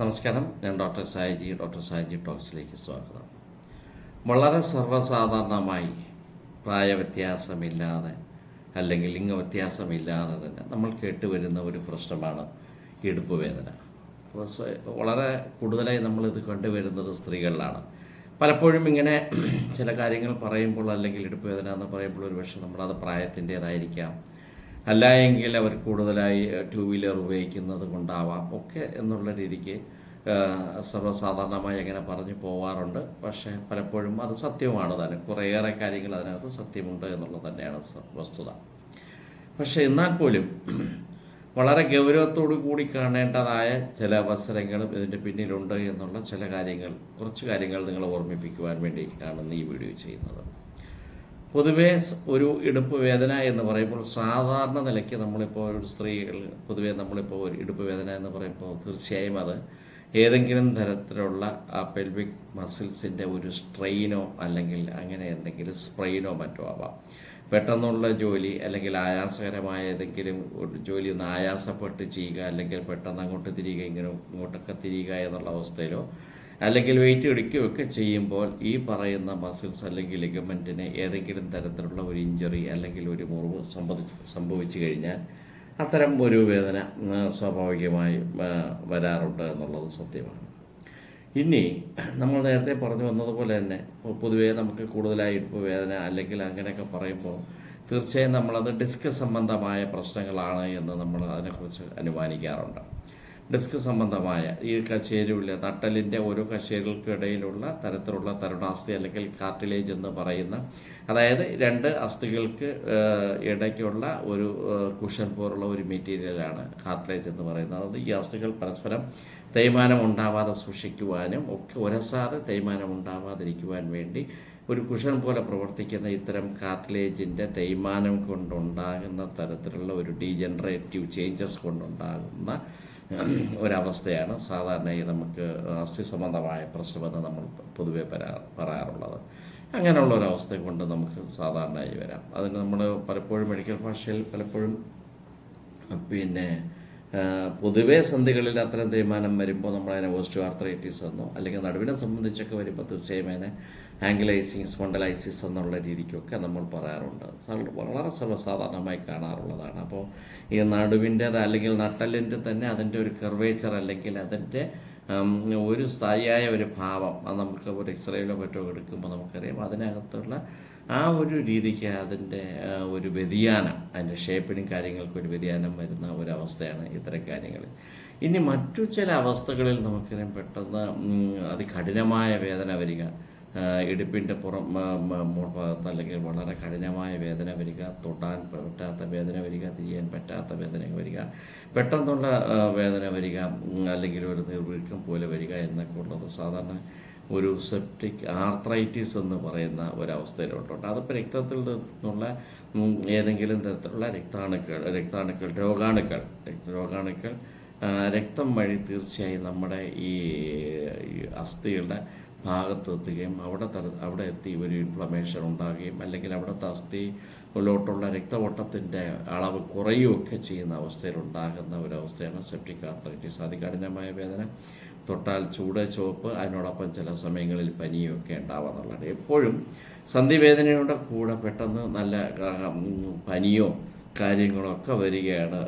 നമസ്കാരം, ഞാൻ ഡോക്ടർ സായിജി ടോക്സിലേക്ക് സ്വാഗതം. വളരെ സർവ്വസാധാരണമായി പ്രായവ്യത്യാസമില്ലാതെ അല്ലെങ്കിൽ ലിംഗവ്യത്യാസമില്ലാതെ തന്നെ നമ്മൾ കേട്ടുവരുന്ന ഒരു പ്രശ്നമാണ് ഇടുപ്പ് വേദന. വളരെ കൂടുതലായി നമ്മളിത് കണ്ടുവരുന്നത് സ്ത്രീകളിലാണ്. പലപ്പോഴും ഇങ്ങനെ ചില കാര്യങ്ങൾ പറയുമ്പോൾ അല്ലെങ്കിൽ ഇടുപ്പ് വേദന എന്ന് പറയുമ്പോൾ ഒരു പക്ഷേ നമ്മളത് പ്രായത്തിൻ്റേതായിരിക്കാം, അല്ല എങ്കിൽ അവർ കൂടുതലായി ടൂ വീലർ ഉപയോഗിക്കുന്നത് കൊണ്ടാവാം ഒക്കെ എന്നുള്ള രീതിക്ക് സർവ്വസാധാരണമായി അങ്ങനെ പറഞ്ഞു പോവാറുണ്ട്. പക്ഷേ പലപ്പോഴും അത് സത്യവുമാണ് തന്നെ. കുറേയേറെ കാര്യങ്ങൾ അതിനകത്ത് സത്യമുണ്ട് എന്നുള്ളത് തന്നെയാണ് വസ്തുത. പക്ഷേ എന്നാൽ പോലും വളരെ ഗൗരവത്തോടു കൂടി കാണേണ്ടതായ ചില അവസരങ്ങളും ഇതിൻ്റെ പിന്നിലുണ്ട് എന്നുള്ള കുറച്ച് കാര്യങ്ങൾ നിങ്ങളെ ഓർമ്മിപ്പിക്കുവാൻ വേണ്ടിയാണ് ഈ വീഡിയോ ചെയ്യുന്നത്. പൊതുവേ ഒരു ഇടുപ്പ് വേദന എന്ന് പറയുമ്പോൾ സാധാരണ നിലയ്ക്ക് നമ്മളിപ്പോൾ ഒരു സ്ത്രീകൾ നമ്മളിപ്പോൾ ഒരു ഇടുപ്പ് വേദന എന്ന് പറയുമ്പോൾ തീർച്ചയായും അത് ഏതെങ്കിലും തരത്തിലുള്ള പെൽവിക് മസിൽസിൻ്റെ ഒരു സ്ട്രെയിനോ അല്ലെങ്കിൽ അങ്ങനെ എന്തെങ്കിലും സ്പ്രെയിനോ മറ്റോ ആവാം. പെട്ടെന്നുള്ള ജോലി അല്ലെങ്കിൽ ആയാസകരമായ ഏതെങ്കിലും ഒരു ജോലി ഒന്ന് ആയാസപ്പെട്ട് ചെയ്യുക, അല്ലെങ്കിൽ പെട്ടെന്ന് അങ്ങോട്ട് തിരിയുക, ഇങ്ങോട്ടൊക്കെ തിരിയുക എന്നുള്ള അവസ്ഥയിലോ അല്ലെങ്കിൽ വെയിറ്റ് എടുക്കുകയൊക്കെ ചെയ്യുമ്പോൾ ഈ പറയുന്ന മസിൽസ് അല്ലെങ്കിൽ ലിഗമെൻറ്റിന് ഏതെങ്കിലും തരത്തിലുള്ള ഒരു ഇഞ്ചറി അല്ലെങ്കിൽ ഒരു മുറിവ് സംഭവിച്ചു കഴിഞ്ഞാൽ അത്തരം ഒരു വേദന സ്വാഭാവികമായി വരാറുണ്ട് എന്നുള്ളത് സത്യമാണ്. ഇനി നമ്മൾ നേരത്തെ പറഞ്ഞു വന്നതുപോലെ തന്നെ പൊതുവേ നമുക്ക് കൂടുതലായി ഇടുപ്പ് വേദന അല്ലെങ്കിൽ അങ്ങനെയൊക്കെ പറയുമ്പോൾ തീർച്ചയായും നമ്മളത് ഡിസ്ക് സംബന്ധമായ പ്രശ്നങ്ങളാണ് എന്ന് നമ്മൾ അതിനെക്കുറിച്ച് അനുമാനിക്കാറുണ്ട്. ഡിസ്ക് സംബന്ധമായ ഈ കശേരുവിലെ നട്ടലിൻ്റെ ഓരോ കശേരുകൾക്കിടയിലുള്ള തരത്തിലുള്ള തരുണാസ്ഥി അല്ലെങ്കിൽ കാർട്ടിലേജ് എന്ന് പറയുന്ന, അതായത് രണ്ട് അസ്ഥികൾക്ക് ഇടയ്ക്കുള്ള ഒരു കുഷൻ പോലുള്ള ഒരു മെറ്റീരിയലാണ് കാർട്ടിലേജ് എന്ന് പറയുന്നത്. അത് ഈ അസ്ഥികൾ പരസ്പരം തേയ്മാനം ഉണ്ടാവാതെ സൂക്ഷിക്കുവാനും ഒക്കെ ഉരസാതെ തേയ്മാനം ഉണ്ടാവാതിരിക്കുവാൻ വേണ്ടി ഒരു കുഷൻ പോലെ പ്രവർത്തിക്കുന്ന ഇത്തരം കാർട്ടിലേജിൻ്റെ തേയ്മാനം കൊണ്ടുണ്ടാകുന്ന തരത്തിലുള്ള ഒരു ഡീജനറേറ്റീവ് ചേഞ്ചസ് കൊണ്ടുണ്ടാകുന്ന ഒരവസ്ഥയാണ് സാധാരണയായി നമുക്ക് അസ്ഥി സംബന്ധമായ പ്രശ്നമെന്ന് നമ്മൾ പൊതുവെ പറയാറുള്ളത്. അങ്ങനെയുള്ള ഒരവസ്ഥ കൊണ്ട് നമുക്ക് സാധാരണയായി വരാം. അതിന് നമ്മൾ പലപ്പോഴും മെഡിക്കൽ ഭാഷയിൽ പലപ്പോഴും പൊതുവേ സന്ധികളിൽ അത്തരം തേയ്മാനം വരുമ്പോൾ നമ്മളതിനെ ഓസ്റ്റിയോആർത്രൈറ്റിസ് എന്നോ അല്ലെങ്കിൽ നടുവിനെ സംബന്ധിച്ചൊക്കെ വരുമ്പോൾ തീർച്ചയായും അതിനെ ആംഗിലൈസിങ് സ്പോണ്ടലൈസിസ് എന്നുള്ള രീതിക്കൊക്കെ നമ്മൾ പറയാറുണ്ട്. വളരെ സർവ്വസാധാരണമായി കാണാറുള്ളതാണ്. അപ്പോൾ ഈ നടുവിൻ്റേത് അല്ലെങ്കിൽ നട്ടലിൻ്റെ തന്നെ അതിൻ്റെ ഒരു കർവേച്ചർ അല്ലെങ്കിൽ അതിൻ്റെ ഒരു സ്ഥായിയായ ഒരു ഭാവം അത് നമുക്ക് ഒരു എക്സ്റേയിലോ മറ്റോ എടുക്കുമ്പോൾ നമുക്കറിയാം അതിനകത്തുള്ള ആ ഒരു രീതിക്ക് അതിൻ്റെ ഒരു വ്യതിയാനം, അതിൻ്റെ ഷേപ്പിനും കാര്യങ്ങൾക്കും ഒരു വ്യതിയാനം വരുന്ന ഒരവസ്ഥയാണ് ഇത്തരം കാര്യങ്ങൾ. ഇനി മറ്റു ചില അവസ്ഥകളിൽ നമുക്കറിയാം പെട്ടെന്ന് അതികഠിനമായ വേദന വരിക, ഇടുപ്പിൻ്റെ ഭാഗത്ത് അല്ലെങ്കിൽ വളരെ കഠിനമായ വേദന വരിക, തൊടാൻ പറ്റാത്ത വേദന വരിക, തിരിയാൻ പറ്റാത്ത വേദന വരിക, പെട്ടെന്നുള്ള വേദന വരിക, അല്ലെങ്കിൽ ഒരു നിർവീക്കം പോലെ വരിക എന്നൊക്കെ ഉള്ളത് സാധാരണ ഒരു സെപ്റ്റിക് ആർത്രൈറ്റിസ് എന്ന് പറയുന്ന ഒരവസ്ഥയിലോട്ടുണ്ട്. അതിപ്പോൾ രക്തത്തിൽ നിന്നുള്ള ഏതെങ്കിലും തരത്തിലുള്ള രോഗാണുക്കൾ രക്തം വഴി തീർച്ചയായും നമ്മുടെ ഈ അസ്ഥികളുടെ ഭാഗത്തെത്തുകയും അവിടെ എത്തി ഒരു ഇൻഫ്ലമേഷൻ ഉണ്ടാകുകയും അല്ലെങ്കിൽ അവിടുത്തെ അസ്ഥിയിലോട്ടുള്ള രക്തഓട്ടത്തിൻ്റെ അളവ് കുറയുകയൊക്കെ ചെയ്യുന്ന അവസ്ഥയിലുണ്ടാകുന്ന ഒരവസ്ഥയാണ് സെപ്റ്റിക് ആർത്രൈറ്റിസ്. അതികഠിനമായ വേദന, തൊട്ടാൽ ചൂട്, ചുവപ്പ്, അതിനോടൊപ്പം ചില സമയങ്ങളിൽ പനിയൊക്കെ ഉണ്ടാവാന്നുള്ളത്. എപ്പോഴും സന്ധിവേദനയുടെ കൂടെ പെട്ടെന്ന് നല്ല പനിയോ കാര്യങ്ങളൊക്കെ വരികയാണ്.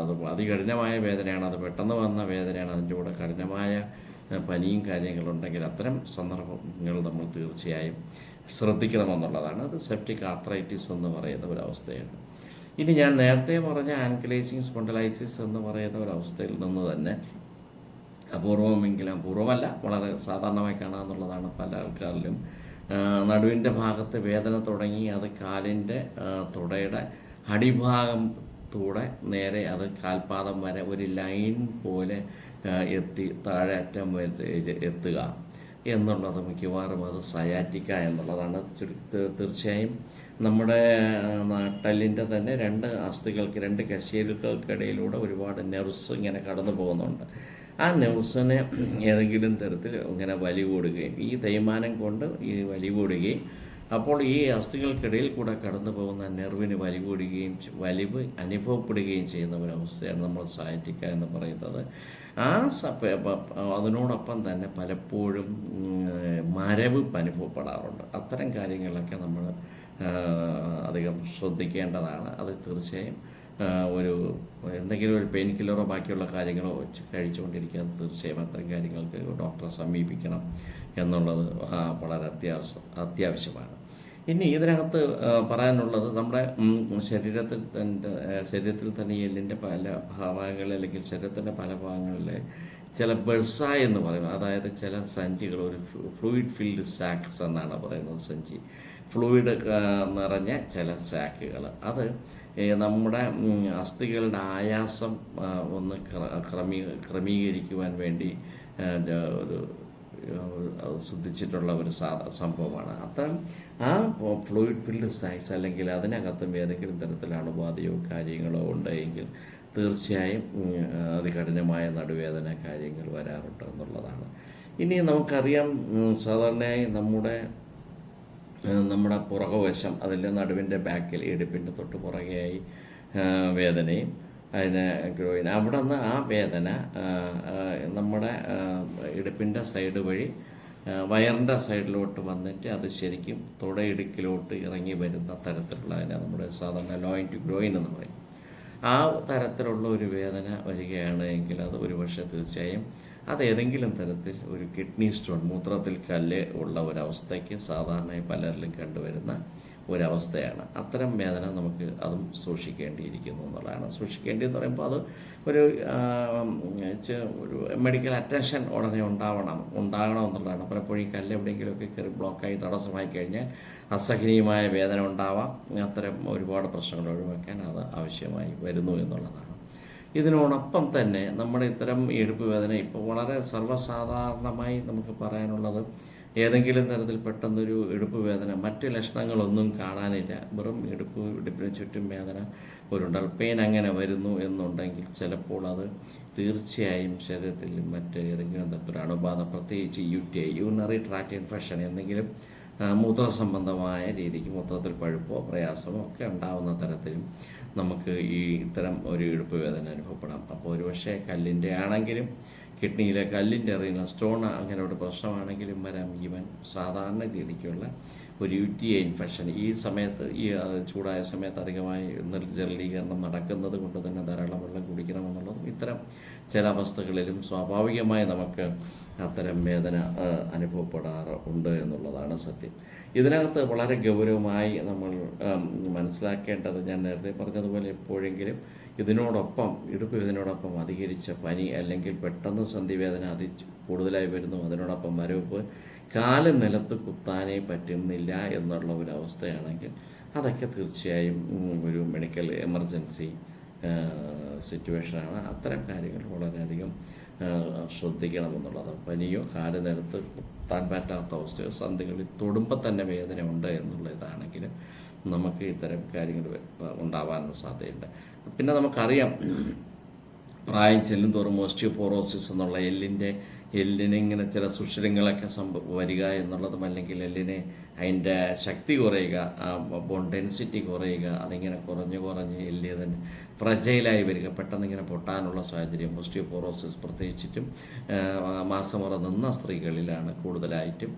അത് അതികഠിനമായ വേദനയാണ്, അത് പെട്ടെന്ന് വന്ന വേദനയാണ്, അതിൻ്റെ കൂടെ കഠിനമായ പനിയും കാര്യങ്ങളുണ്ടെങ്കിൽ അത്തരം സന്ദർഭങ്ങൾ നമ്മൾ തീർച്ചയായും ശ്രദ്ധിക്കണമെന്നുള്ളതാണ്. അത് സെപ്റ്റിക് ആർത്രൈറ്റിസ് എന്ന് പറയുന്ന ഒരവസ്ഥയാണ്. ഇനി ഞാൻ നേരത്തെ പറഞ്ഞ ആൻകിലൈസിങ് സ്പോണ്ടലൈസിസ് എന്ന് പറയുന്ന ഒരവസ്ഥയിൽ നിന്ന് തന്നെ അപൂർവമല്ല, വളരെ സാധാരണമായി കാണാമെന്നുള്ളതാണ് പല ആൾക്കാരിലും. നടുവിൻ്റെ ഭാഗത്ത് വേദന തുടങ്ങി അത് കാലിൻ്റെ തുടയുടെ അടിഭാഗത്തൂടെ നേരെ അത് കാൽപാദം വരെ ഒരു ലൈൻ പോലെ എത്തി താഴെ അറ്റം എത്തുക എന്നുള്ളത് മിക്കവാറും അത് സയാറ്റിക്ക എന്നുള്ളതാണ്. തീർച്ചയായും നമ്മുടെ നട്ടലിൻ്റെ തന്നെ രണ്ട് കശേരുക്കൾക്കിടയിലൂടെ ഒരുപാട് നെർവ്സ് ഇങ്ങനെ കടന്നു പോകുന്നുണ്ട്. ആ നെർവ്സിനെ ഏതെങ്കിലും തരത്തിൽ ഇങ്ങനെ വലി കൂടുകയും ഈ തേയ്മാനം കൊണ്ട് ഈ വലി കൂടുകയും അപ്പോൾ ഈ അസ്ഥികൾക്കിടയിൽ കൂടെ കടന്നു പോകുന്ന നെർവിന് വലിവ് അനുഭവപ്പെടുകയും ചെയ്യുന്ന ഒരവസ്ഥയാണ് നമ്മൾ സയാറ്റിക്ക എന്ന് പറയുന്നത്. ആ അതിനോടൊപ്പം തന്നെ പലപ്പോഴും മരവ് അനുഭവപ്പെടാറുണ്ട്. അത്തരം കാര്യങ്ങളൊക്കെ നമ്മൾ അധികം ശ്രദ്ധിക്കേണ്ടതാണ്. അത് തീർച്ചയായും ഒരു എന്തെങ്കിലും ഒരു പെയിൻ കില്ലറോ ബാക്കിയുള്ള കാര്യങ്ങളോ വെച്ച് കഴിച്ചുകൊണ്ടിരിക്കാതെ തീർച്ചയായും അത്തരം കാര്യങ്ങൾക്ക് ഡോക്ടറെ സമീപിക്കണം എന്നുള്ളത് വളരെ അത്യാവശ്യമാണ്. ഇനി ഇതിനകത്ത് പറയാനുള്ളത് നമ്മുടെ ശരീരത്തിൽ തന്നെ എല്ലിൻ്റെ പല ഭാഗങ്ങളിൽ അല്ലെങ്കിൽ ശരീരത്തിൻ്റെ പല ഭാഗങ്ങളിലെ ചില ബെഴ്സായ എന്ന് പറയുന്നത്, അതായത് ചില സഞ്ചികൾ, ഒരു ഫ്ലൂയിഡ് ഫിൽഡ് സാക്സ് എന്നാണ് പറയുന്നത്. സഞ്ചി ഫ്ലൂയിഡ് നിറഞ്ഞ ചില സാക്കുകൾ, അത് നമ്മുടെ അസ്ഥികളുടെ ആയാസം ഒന്ന് ക്രമീകരിക്കുവാൻ വേണ്ടി ഒരു ശ്രദ്ധിച്ചിട്ടുള്ള ഒരു സംഭവമാണ്. അത്തരം ആ ഫ്ലൂയിഡ് ഫിൽഡ് സാക്സ് അല്ലെങ്കിൽ അതിനകത്തും ഏതെങ്കിലും തരത്തിലുള്ള അണുബാധയോ കാര്യങ്ങളോ ഉണ്ടെങ്കിൽ തീർച്ചയായും അതികഠിനമായ നടുവേദന കാര്യങ്ങൾ വരാറുണ്ട് എന്നുള്ളതാണ്. ഇനി നമുക്കറിയാം, സാധാരണയായി നമ്മുടെ പുറകുവശം, അതിൽ നടുവിൻ്റെ ബാക്കിൽ ഇടുപ്പിൻ്റെ തൊട്ട് പുറകെയായി വേദനയും അതിന് ഗ്രോയിൻ അവിടെ നിന്ന് ആ വേദന നമ്മുടെ ഇടുപ്പിൻ്റെ സൈഡ് വഴി വയറിൻ്റെ സൈഡിലോട്ട് വന്നിട്ട് അത് ശരിക്കും തുടയിടുക്കിലോട്ട് ഇറങ്ങി വരുന്ന തരത്തിലുള്ള അതിനെ നമ്മുടെ സാധാരണ ലോയിൻ ടു ഗ്രോയിൻ എന്ന് പറയും. ആ തരത്തിലുള്ള ഒരു വേദന വരികയാണ് എങ്കിൽ അത് ഒരുപക്ഷെ തീർച്ചയായും അത് ഏതെങ്കിലും തരത്തിൽ ഒരു കിഡ്നി സ്റ്റോൺ, മൂത്രത്തിൽ കല്ല് ഉള്ള ഒരവസ്ഥയ്ക്ക് സാധാരണയായി പലരിലും കണ്ടുവരുന്ന ഒരവസ്ഥയാണ്. അത്തരം വേദന നമുക്ക് അതും സൂക്ഷിക്കേണ്ടിയിരിക്കുന്നു എന്നുള്ളതാണ്. സൂക്ഷിക്കേണ്ടതെന്ന് പറയുമ്പോൾ അത് ഒരു മെഡിക്കൽ അറ്റൻഷൻ ഉടനെ ഉണ്ടാകണം എന്നുള്ളതാണ്. പലപ്പോഴും ഈ കല്ല് എവിടെയെങ്കിലുമൊക്കെ കയറി ബ്ലോക്കായി തടസ്സമായി കഴിഞ്ഞാൽ അസഹനീയമായ വേദന ഉണ്ടാവാം. അത്തരം ഒരുപാട് പ്രശ്നങ്ങൾ ഒഴിവാക്കാൻ അത് ആവശ്യമായി വരുന്നു എന്നുള്ളതാണ്. ഇതിനോടൊപ്പം തന്നെ നമ്മുടെ ഇത്തരം ഇടുപ്പ് വേദന ഇപ്പോൾ വളരെ സർവ്വസാധാരണമായി നമുക്ക് പറയാനുള്ളത്, ഏതെങ്കിലും തരത്തിൽ പെട്ടെന്നൊരു ഇടുപ്പ് വേദന, മറ്റ് ലക്ഷണങ്ങളൊന്നും കാണാനില്ല, വെറും ഇടുപ്പിന് ചുറ്റും വേദന, ഒരു ഡൾ പെയിൻ അങ്ങനെ വരുന്നു എന്നുണ്ടെങ്കിൽ ചിലപ്പോൾ അത് തീർച്ചയായും ശരീരത്തിൽ മറ്റ് ഏതെങ്കിലും തരത്തിലുള്ള അണുബാധ, പ്രത്യേകിച്ച് UTI, യൂറിനറി ട്രാക്ട് ഇൻഫെക്ഷൻ, എന്തെങ്കിലും മൂത്ര സംബന്ധമായ രീതിക്ക് മൂത്രത്തിൽ പഴുപ്പോ പ്രയാസമോ ഒക്കെ ഉണ്ടാകുന്ന തരത്തിലും നമുക്ക് ഇത്തരം ഒരു ഇടുപ്പ് വേദന അനുഭവപ്പെടാം. അപ്പോൾ ഒരുപക്ഷെ കല്ലിൻ്റെ ആണെങ്കിലും കിഡ്നിയിലെ കല്ലിൻ്റെ റീനൽ സ്റ്റോൺ അങ്ങനെ ഒരു പ്രശ്നമാണെങ്കിലും വരാം. ഈവൻ സാധാരണ രീതിക്കുള്ള ഒരു UTI ഇൻഫെക്ഷൻ ഈ സമയത്ത്, ഈ ചൂടായ സമയത്ത് അധികമായി നിർജ്ജലീകരണം നടക്കുന്നത് കൊണ്ട് തന്നെ ധാരാളം വെള്ളം കുടിക്കണമെന്നുള്ളതും ഇത്തരം ചില അവസ്ഥകളിലും സ്വാഭാവികമായി നമുക്ക് അത്തരം വേദന അനുഭവപ്പെടാറുണ്ട് എന്നുള്ളതാണ് സത്യം. ഇതിനകത്ത് വളരെ ഗൗരവമായി നമ്മൾ മനസ്സിലാക്കേണ്ടത്, ഞാൻ നേരത്തെ പറഞ്ഞതുപോലെ എപ്പോഴെങ്കിലും ഇടുപ്പ് വേദനയോടൊപ്പം അധികരിച്ച പനി അല്ലെങ്കിൽ പെട്ടെന്ന് സന്ധിവേദന കൂടുതലായി വരുന്നു, അതിനോടൊപ്പം മരവിപ്പ്, കാല് നിലത്ത് കുത്താനേ പറ്റുന്നില്ല എന്നുള്ള ഒരു അവസ്ഥയാണെങ്കിൽ അതൊക്കെ തീർച്ചയായും ഒരു മെഡിക്കൽ എമർജൻസി സിറ്റുവേഷനാണ്. അത്തരം കാര്യങ്ങൾ വളരെയധികം ശ്രദ്ധിക്കണമെന്നുള്ളത്. പനിയോ കാല് നിലത്ത് കുത്താൻ പറ്റാത്ത അവസ്ഥയോ സന്ധികളിൽ തൊടുമ്പോൾ തന്നെ വേദന ഉണ്ട് എന്നുള്ളതാണെങ്കിൽ നമുക്ക് ഇത്തരം കാര്യങ്ങൾ ഉണ്ടാവാനുള്ള സാധ്യതയുണ്ട്. പിന്നെ നമുക്കറിയാം, പ്രായം ചെല്ലും തോറും ഓസ്റ്റിയോപോറോസിസ് എന്നുള്ള എല്ലിന് ഇങ്ങനെ ചില സുഷിരങ്ങളൊക്കെ വരിക എന്നുള്ളതും, അല്ലെങ്കിൽ എല്ലിനെ അതിൻ്റെ ശക്തി കുറയുക, ബോൺ ഡെൻസിറ്റി കുറയുക, അതിങ്ങനെ കുറഞ്ഞ് എല്ല് തന്നെ ഫ്രജൈലായി വരിക, പെട്ടെന്ന് ഇങ്ങനെ പൊട്ടാനുള്ള സാഹചര്യം ഓസ്റ്റിയോപോറോസിസ് പ്രത്യേകിച്ചിട്ടും മാസമുറ നിന്ന സ്ത്രീകളിലാണ് കൂടുതലായിട്ടും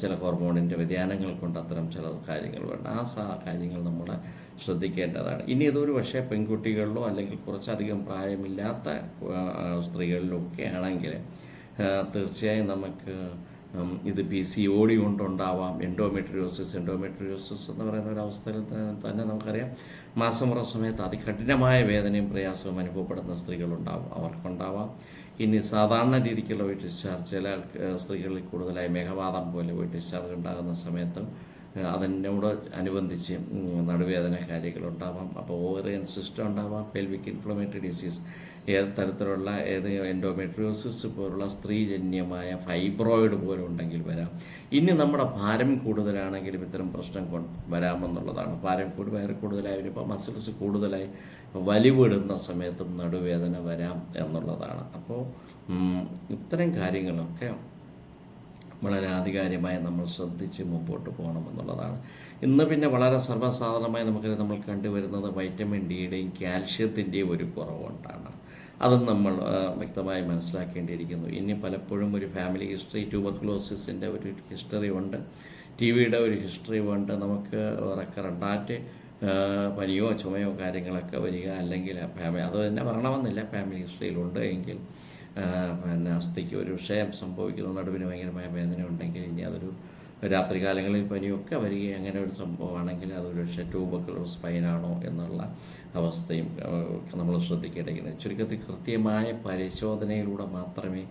ചില ഹോർമോണിൻ്റെ വ്യതിയാനങ്ങൾ കൊണ്ട് അത്തരം ചില കാര്യങ്ങൾ വേണ്ട. ആ കാര്യങ്ങൾ നമ്മൾ ശ്രദ്ധിക്കേണ്ടതാണ്. ഇനി ഇതൊരു പക്ഷേ പെൺകുട്ടികളിലോ അല്ലെങ്കിൽ കുറച്ചധികം പ്രായമില്ലാത്ത സ്ത്രീകളിലോ ഒക്കെ ആണെങ്കിൽ തീർച്ചയായും നമുക്ക് ഇത് PCOD കൊണ്ടുണ്ടാവാം. എൻഡോമെട്രിയോസിസ് എന്ന് പറയുന്ന ഒരവസ്ഥയിൽ തന്നെ നമുക്കറിയാം, മാസമുറ സമയത്ത് അതികഠിനമായ വേദനയും പ്രയാസവും അനുഭവപ്പെടുന്ന സ്ത്രീകളുണ്ടാവും, അവർക്കുണ്ടാവാം. ഇനി സാധാരണ രീതിക്കുള്ള വെയിറ്റ് ഡിസ്ചാർജ്, ചില സ്ത്രീകളിൽ കൂടുതലായി മേഘവാതം പോലെ വെയിറ്റ് ഡിസ്ചാർജ് ഉണ്ടാകുന്ന സമയത്തും അതിനോട് അനുബന്ധിച്ച് നടുവേദന കാര്യങ്ങളുണ്ടാവാം. അപ്പോൾ ഓവറിയൻ സിസ്റ്റം ഉണ്ടാവാം, പെൽവിക് ഇൻഫ്ലമേറ്ററി ഡിസീസ്, ഏത് തരത്തിലുള്ള എൻഡോമെട്രിയോസിസ് പോലുള്ള സ്ത്രീജന്യമായ ഫൈബ്രോയിഡ് പോലും ഉണ്ടെങ്കിൽ വരാം. ഇനി നമ്മുടെ ഭാരം കൂടുതലാണെങ്കിലും ഇത്തരം പ്രശ്നം വരാമെന്നുള്ളതാണ്. ഭാരം വയറ് കൂടുതലായി വരുമ്പോൾ മസിൽസ് കൂടുതലായി വലിവിടുന്ന സമയത്തും നടുവേദന വരാം എന്നുള്ളതാണ്. അപ്പോൾ ഇത്തരം കാര്യങ്ങളൊക്കെ വളരെ ആധികാരികമായി നമ്മൾ ശ്രദ്ധിച്ച് മുമ്പോട്ട് പോകണമെന്നുള്ളതാണ്. ഇന്ന് പിന്നെ വളരെ സർവ്വസാധാരണമായി നമ്മൾ കണ്ടുവരുന്നത് വൈറ്റമിൻ ഡിയുടെയും കാൽഷ്യത്തിൻ്റെയും ഒരു കുറവുകൊണ്ടാണ്. അതും നമ്മൾ വ്യക്തമായി മനസ്സിലാക്കേണ്ടിയിരിക്കുന്നു. ഇനി പലപ്പോഴും ഒരു ഫാമിലി ഹിസ്റ്ററി, ട്യൂബർക്കുലോസിസിൻ്റെ ഒരു ഹിസ്റ്ററി ഉണ്ട്, TBയുടെ ഒരു ഹിസ്റ്ററി ഉണ്ട്, നമുക്ക് റെക്കറണ്ടായിട്ട് പനിയോ ചുമയോ കാര്യങ്ങളൊക്കെ വരിക, അല്ലെങ്കിൽ അത് തന്നെ വരണമെന്നില്ല, ഫാമിലി ഹിസ്റ്ററിയിലുണ്ട് എങ്കിൽ പിന്നെ അസ്ഥിക്ക് ഒരു വിഷയം സംഭവിക്കുന്നു, നടുവിന് ഭയങ്കരമായ വേദന ഉണ്ടെങ്കിൽ, ഇനി അതൊരു രാത്രികാലങ്ങളിൽ പനിയൊക്കെ വരികയും അങ്ങനെ ഒരു സംഭവമാണെങ്കിൽ അതൊരു പക്ഷേ ട്യൂബർക്കുലർ സ്പൈനാണോ എന്നുള്ള അവസ്ഥയും നമ്മൾ ശ്രദ്ധിക്കേണ്ടിയിരിക്കുന്നത്. ചുരുക്കത്തിൽ കൃത്യമായ പരിശോധനയിലൂടെ മാത്രമേ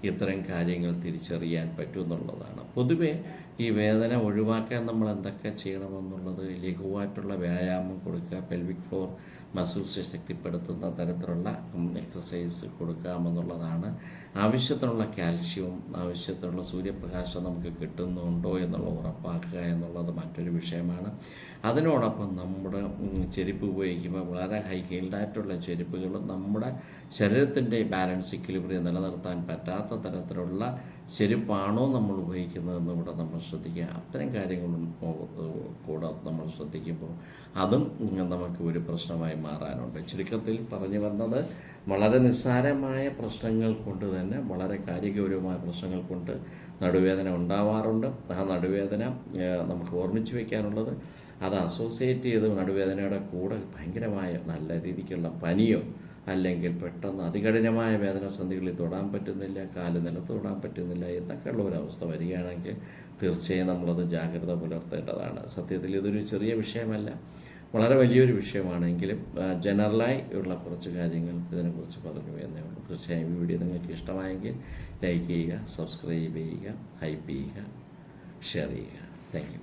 ഇത്തരം കാര്യങ്ങൾ തിരിച്ചറിയാൻ പറ്റൂ എന്നുള്ളതാണ്. പൊതുവേ ഈ വേദന ഒഴിവാക്കാൻ നമ്മൾ എന്തൊക്കെ ചെയ്യണമെന്നുള്ളത്, ലഘുവായിട്ടുള്ള വ്യായാമം കൊടുക്കുക, പെൽവിക് ഫ്ലോർ മസിൽസ് ശക്തിപ്പെടുത്തുന്ന തരത്തിലുള്ള എക്സസൈസ് കൊടുക്കാമെന്നുള്ളതാണ്. ആവശ്യത്തിനുള്ള കാൽഷ്യവും ആവശ്യത്തിനുള്ള സൂര്യപ്രകാശം നമുക്ക് കിട്ടുന്നുണ്ടോ എന്നുള്ള ഉറപ്പാക്കുക എന്നുള്ളത് മറ്റൊരു വിഷയമാണ്. അതിനോടൊപ്പം നമ്മുടെ ചെരുപ്പ് ഉപയോഗിക്കുമ്പോൾ വളരെ ഹൈ ഹീൽഡായിട്ടുള്ള ചെരുപ്പുകൾ നമ്മുടെ ശരീരത്തിൻ്റെ ബാലൻസ് ഇക്വിലിബ്രിയം നിലനിർത്താൻ പറ്റാത്ത തരത്തിലുള്ള ചെരുപ്പാണോ നമ്മൾ ഉപയോഗിക്കുന്നതെന്ന് കൂടെ നമ്മൾ ശ്രദ്ധിക്കുക. അത്തരം കാര്യങ്ങളും കൂടെ നമ്മൾ ശ്രദ്ധിക്കുമ്പോൾ അതും നമുക്ക് ഒരു പ്രശ്നമായി മാറാനുണ്ട്. ചുരുക്കത്തിൽ പറഞ്ഞു വന്നത്, വളരെ നിസ്സാരമായ പ്രശ്നങ്ങൾ കൊണ്ട് തന്നെ വളരെ കാര്യഗൗരവമായ പ്രശ്നങ്ങൾ കൊണ്ട് നടുവേദന ഉണ്ടാവാറുണ്ട്. ആ നടുവേദന നമുക്ക് ഓർമ്മിച്ച് വയ്ക്കാനുള്ളത്, അത് അസോസിയേറ്റ് ചെയ്ത് നടുവേദനയുടെ കൂടെ ഭയങ്കരമായ നല്ല രീതിക്കുള്ള പനിയോ അല്ലെങ്കിൽ പെട്ടെന്ന് അതികഠിനമായ വേദന സന്ധികളിൽ തൊടാൻ പറ്റുന്നില്ല, കാല് നിലത്ത് തൊടാൻ പറ്റുന്നില്ല എന്നൊക്കെയുള്ള ഒരവസ്ഥ വരികയാണെങ്കിൽ തീർച്ചയായും നമ്മളത് ജാഗ്രത പുലർത്തേണ്ടതാണ്. സത്യത്തിൽ ഇതൊരു ചെറിയ വിഷയമല്ല, വളരെ വലിയൊരു വിഷയമാണെങ്കിലും ജനറലായി ഉള്ള കുറച്ച് കാര്യങ്ങൾ ഇതിനെക്കുറിച്ച് പറഞ്ഞു എന്നേ ഉള്ളൂ. തീർച്ചയായും ഈ വീഡിയോ നിങ്ങൾക്ക് ഇഷ്ടമായെങ്കിൽ ലൈക്ക് ചെയ്യുക, സബ്സ്ക്രൈബ് ചെയ്യുക, ഹൈപ്പ് ചെയ്യുക, ഷെയർ ചെയ്യുക. Thank you.